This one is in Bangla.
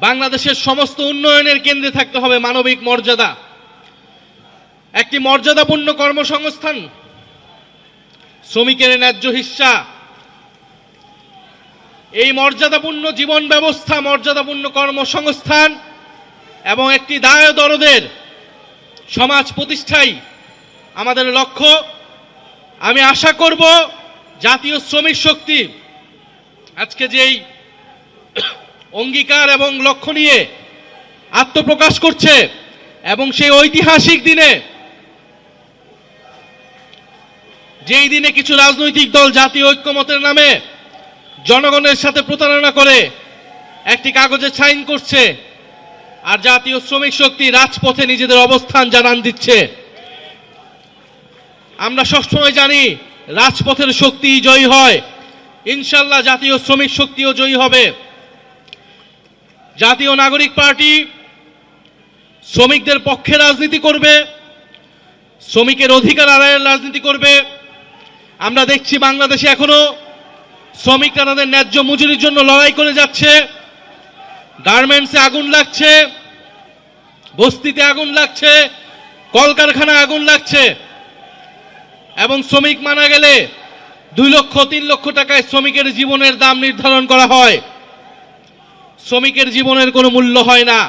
বাংলাদেশের সমস্ত উন্নয়নের কেন্দ্রে থাকতে হবে মানবিক মর্যাদা, একটি মর্যাদাপূর্ণ কর্মসংস্থান, শ্রমিকের ন্যায্য হিস্সা, এই মর্যাদাপূর্ণ জীবন ব্যবস্থা, মর্যাদাপূর্ণ কর্মসংস্থান এবং একটি দায় দরদের সমাজ প্রতিষ্ঠাই আমাদের লক্ষ্য। আমি আশা করব জাতীয় শ্রমিক শক্তি আজকে যেই অঙ্গীকার এবং লক্ষ্য নিয়ে আত্মপ্রকাশ করছে এবং সেই ঐতিহাসিক দিনে, যেই দিনে কিছু রাজনৈতিক দল জাতীয় ঐক্যমতের নামে জনগণের সাথে প্রতারণা করে একটি কাগজে সাইন করছে, আর জাতীয় শ্রমিক শক্তি রাজপথে নিজেদের অবস্থান জানান দিচ্ছে। আমরা সবসময় জানি রাজপথের শক্তি জয়ী হয়, ইনশাল্লাহ জাতীয় শ্রমিক শক্তিও জয়ী হবে। জাতীয় নাগরিক পার্টি শ্রমিকদের পক্ষে রাজনীতি করবে, শ্রমিকের অধিকার আদায়ের রাজনীতি করবে। আমরা দেখছি বাংলাদেশে এখনো শ্রমিকরা তাদের ন্যায্য মজুরির জন্য লড়াই করে যাচ্ছে। গার্মেন্টসে আগুন লাগছে, বস্তিতে আগুন লাগছে, কলকারখানায় আগুন লাগছে, এবং শ্রমিক মারা গেলে 2 লক্ষ 3 লক্ষ টাকায় শ্রমিকের জীবনের দাম নির্ধারণ করা হয়। শ্রমিকের জীবনের কোনো মূল্য হয় না।